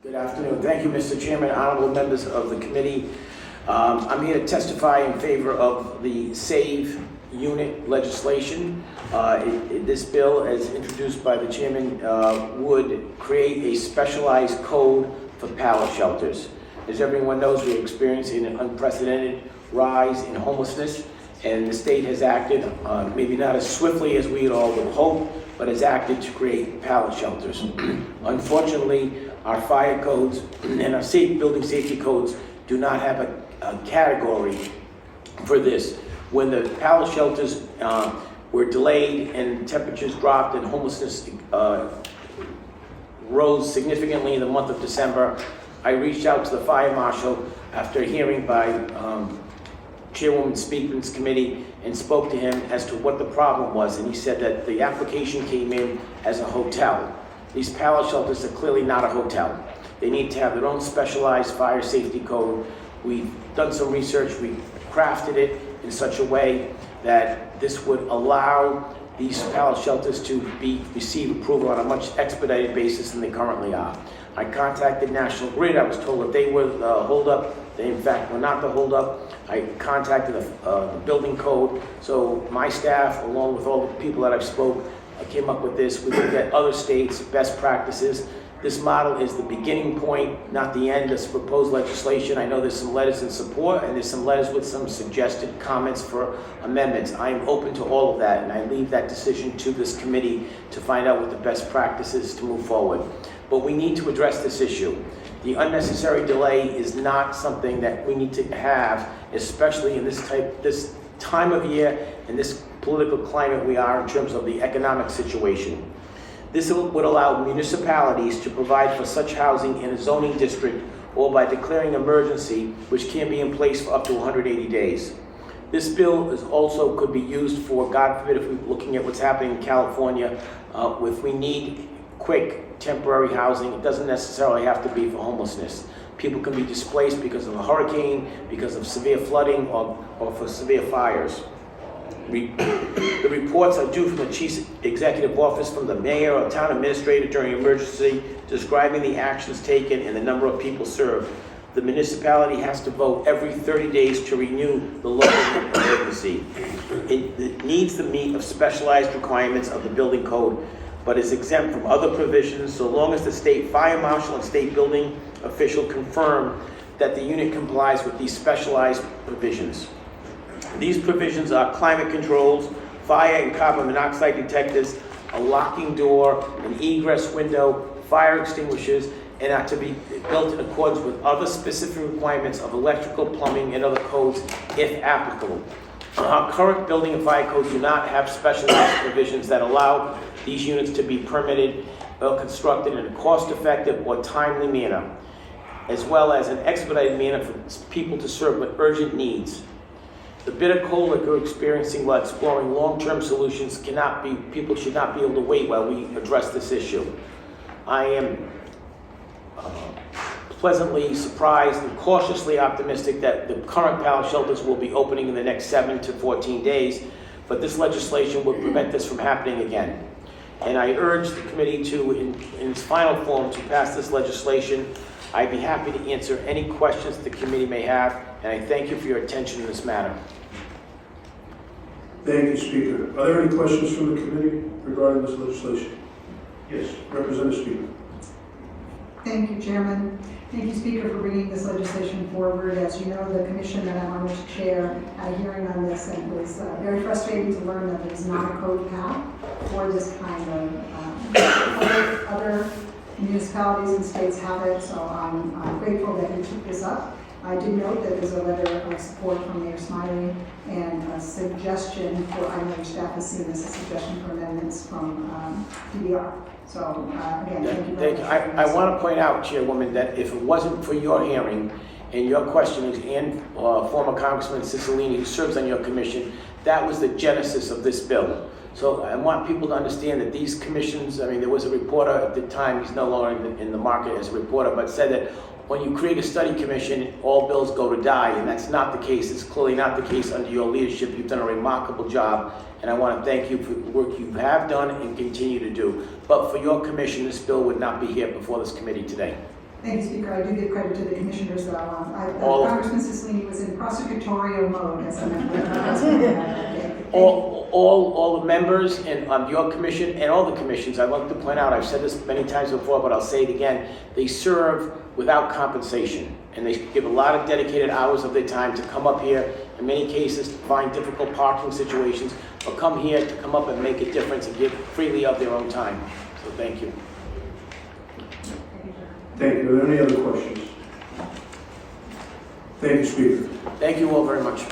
Good afternoon. Thank you, Mr. Chairman, honorable members of the committee. I'm here to testify in favor of the SAVE unit legislation. This bill, as introduced by the chairman, would create a specialized code for pallet shelters. As everyone knows, we're experiencing an unprecedented rise in homelessness, and the state has acted, maybe not as swiftly as we all would hope, but has acted to create pallet shelters. Unfortunately, our fire codes and our building safety codes do not have a category for this. When the pallet shelters were delayed and temperatures dropped and homelessness rose significantly in the month of December, I reached out to the fire marshal after a hearing by Chairwoman Speakman's committee and spoke to him as to what the problem was, and he said that the application came in as a hotel. These pallet shelters are clearly not a hotel. They need to have their own specialized fire safety code. We've done some research. We crafted it in such a way that this would allow these pallet shelters to receive approval on a much expedited basis than they currently are. I contacted National Grid. I was told that they were the holdup. They, in fact, were not the holdup. I contacted the building code. So my staff, along with all the people that I've spoke, I came up with this. We looked at other states' best practices. This model is the beginning point, not the end. This proposed legislation, I know there's some letters in support and there's some letters with some suggested comments for amendments. I am open to all of that, and I leave that decision to this committee to find out what the best practice is to move forward. But we need to address this issue. The unnecessary delay is not something that we need to have, especially in this time of year and this political climate we are in terms of the economic situation. This would allow municipalities to provide for such housing in a zoning district or by declaring emergency, which can be in place for up to 180 days. This bill is also could be used for, God forbid, if we're looking at what's happening in California, if we need quick temporary housing. It doesn't necessarily have to be for homelessness. People can be displaced because of a hurricane, because of severe flooding, or for severe fires. The reports are due from the Chief Executive Office, from the Mayor or Town Administrator during emergency, describing the actions taken and the number of people served. The municipality has to vote every 30 days to renew the local emergency. It needs to meet of specialized requirements of the building code, but is exempt from other provisions so long as the state fire marshal and state building official confirm that the unit complies with these specialized provisions. These provisions are climate controls, fire and carbon monoxide detectors, a locking door, an egress window, fire extinguishers, and are to be built in accordance with other specific requirements of electrical, plumbing, and other codes if applicable. Our current building and fire codes do not have specialized provisions that allow these units to be permitted or constructed in a cost-effective or timely manner, as well as an expedited manner for people to serve with urgent needs. The bitter cold that we're experiencing while exploring long-term solutions people should not be able to wait while we address this issue. I am pleasantly surprised and cautiously optimistic that the current pallet shelters will be opening in the next 7 to 14 days, but this legislation would prevent this from happening again. And I urge the committee to, in its final form, to pass this legislation. I'd be happy to answer any questions the committee may have, and I thank you for your attention in this matter. Thank you, Speaker. Are there any questions from the committee regarding this legislation? Yes, Representative Speaker. Thank you, Chairman. Thank you, Speaker, for bringing this legislation forward. As you know, the commission that I'm honored to chair had a hearing on this, and it was very frustrating to learn that there's not a code path for this kind of other municipalities and states have it, so I'm grateful that you took this up. I did note that there's a letter of support from Mayor Smiley and a suggestion for, I know your staff has seen this, a suggestion for amendments from DDR. So again, thank you very much. I want to point out, Chairwoman, that if it wasn't for your hearing and your questionings and former Congressman Cicilline, who serves on your commission, that was the genesis of this bill. So I want people to understand that these commissions, I mean, there was a reporter at the time, he's no longer in the market as a reporter, but said that when you create a study commission, all bills go to die, and that's not the case. It's clearly not the case under your leadership. You've done a remarkable job, and I want to thank you for the work you have done and continue to do. But for your commission, this bill would not be here before this committee today. Thank you, Speaker. I do give credit to the commissioners, though. All of them. Congressman Cicilline was in prosecutorial mode as a member of the House. Okay. All the members and on your commission and all the commissions, I'd like to point out, I've said this many times before, but I'll say it again, they serve without compensation. And they give a lot of dedicated hours of their time to come up here, in many cases, to find difficult parking situations, or come here to come up and make a difference and give freely of their own time. So thank you. Thank you. Are there any other questions? Thank you, Speaker. Thank you all very much.